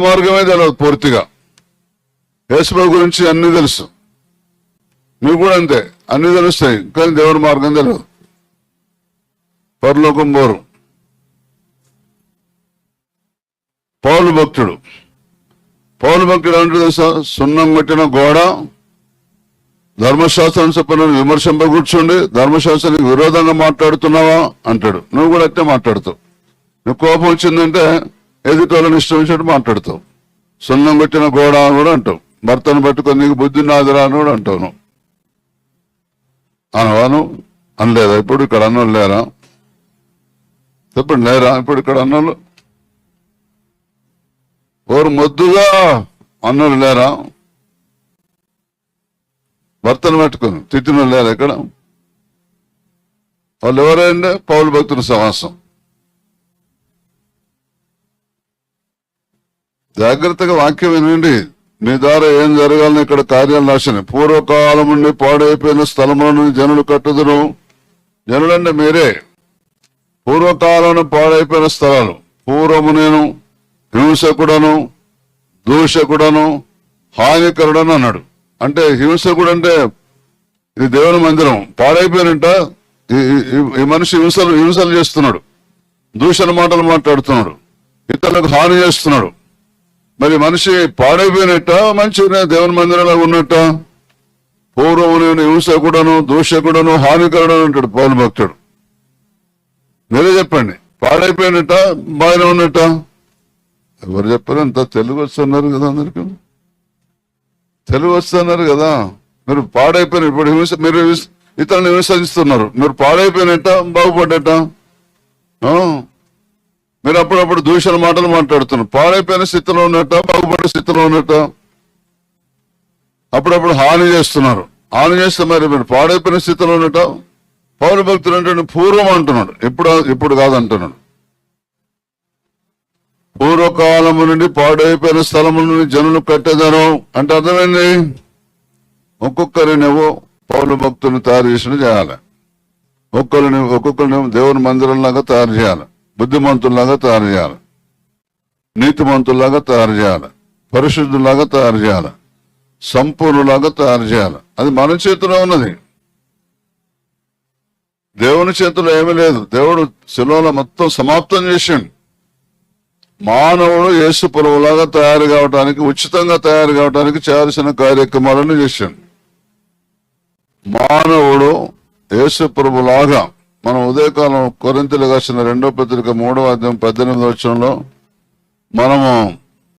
మార్గమే తెలియదు పూర్తిగా. యేసుప్రభు గురించి అన్ని తెలుసు, నువ్వు కూడా అంతే, అన్ని తెలుస్తాయి, కానీ దేవుని మార్గం తెలియదు. పరలోకం పోరు. పౌలు భక్తుడు అంటే తెలుసా, సున్నం కొట్టిన గోడ, ధర్మశాస్త్రం చెప్పిన విమర్శింప కూర్చోండి, ధర్మశాస్త్రానికి విరోధంగా మాట్లాడుతున్నావా అంటాడు. నువ్వు కూడా అట్టే మాట్లాడుతావు. నువ్వు కోపం వచ్చిందంటే ఎదుటోళ్ళని ఇష్టం వచ్చినట్టు మాట్లాడుతావు. సున్నం కొట్టిన గోడ అని కూడా అంటావు. భర్తను పట్టుకొని నీకు బుద్ధి నాదిరా అని కూడా అంటావు. నువ్వు అనవాను అనలేదా? ఇప్పుడు ఇక్కడ అన్నోళ్ళు లేరా? చెప్పండి, లేరా ఇప్పుడు ఇక్కడ అన్నోళ్ళు? ఓరు మొద్దుగా అన్నోళ్ళు లేరా? భర్తను పట్టుకొని తిట్టిన లేరా ఇక్కడ? వాళ్ళు ఎవరైనా పౌలు భక్తుల సమాసం. జాగ్రత్తగా వాక్యం వినండి. మీ ద్వారా ఏం జరగాలని ఇక్కడ కార్యాలు రాసినాయి. పూర్వకాలం నుండి పాడైపోయిన స్థలములను జనులు కట్టుదురు. జనులంటే మీరే. పూర్వకాలం పాడైపోయిన స్థలాలు. పూర్వము నేను హింసకుడను, దూషకుడను, హానికరుడను అన్నాడు. అంటే హింసకుడు అంటే ఇది దేవుని మందిరం పాడైపోయినట్ట. ఈ మనిషి హింసలు చేస్తున్నాడు, దూషణ మాటలు మాట్లాడుతున్నాడు, ఇతరులకు హాని చేస్తున్నాడు. మరి మనిషి పాడైపోయినట్ట, మంచి దేవుని మందిరంలో ఉన్నట్ట? పూర్వము నేను హింసకుడను, దూషకుడను, హానికరుడను అంటాడు పౌలు భక్తుడు. మీరే చెప్పండి, పాడైపోయినట్ట బాగానే ఉన్నట్ట? ఎవరు చెప్పారు? అంత తెలుగు వస్తున్నారు కదా, అందరికీ తెలుగు వస్తున్నారు కదా. మీరు పాడైపోయిన, ఇప్పుడు మీరు ఇతరులను విమర్శిస్తున్నారు, మీరు పాడైపోయినట్ట బాగుపడ్డట? మీరు అప్పుడప్పుడు దూషణ మాటలు మాట్లాడుతున్నారు. పాడైపోయిన స్థితిలో ఉన్నట్ట, బాగుపడే స్థితిలో ఉన్నట్ట? అప్పుడప్పుడు హాని చేస్తున్నారు. హాని చేస్తే మరి మీరు పాడైపోయిన స్థితిలో ఉన్నట్ట? పౌలు భక్తులు అంటే పూర్వం అంటున్నాడు, ఇప్పుడు కాదంటున్నాడు. పూర్వకాలము నుండి పాడైపోయిన స్థలము నుండి జనులు కట్టేదను అంటే అర్థమైంది. ఒక్కొక్కరి నువ్వు పౌలు భక్తుని తయారు చేసిన చేయాలి. ఒక్కొక్కరిని దేవుని మందిరంలాగా తయారు చేయాలి, బుద్ధిమంతుల్లాగా తయారు చేయాలి, నీతిమంతుల్లాగా తయారు చేయాలి, పరిశుద్ధులాగా తయారు చేయాలి, సంపూర్ణులాగా తయారు చేయాలి. అది మన చేతిలో ఉన్నది, దేవుని చేతిలో ఏమీ లేదు. దేవుడు శిలువలో మొత్తం సమాప్తం చేసిండు. మానవుడు యేసు ప్రభువులాగా తయారు కావడానికి, ఉచితంగా తయారు కావడానికి చేయాల్సిన కార్యక్రమాలను చేశాడు. మానవుడు యేసు ప్రభువులాగా, మనం ఉదయకాలం కొరింథీయులకు రాసిన 2వ పత్రిక 3వ అధ్యాయం 18వ వచనంలో మనము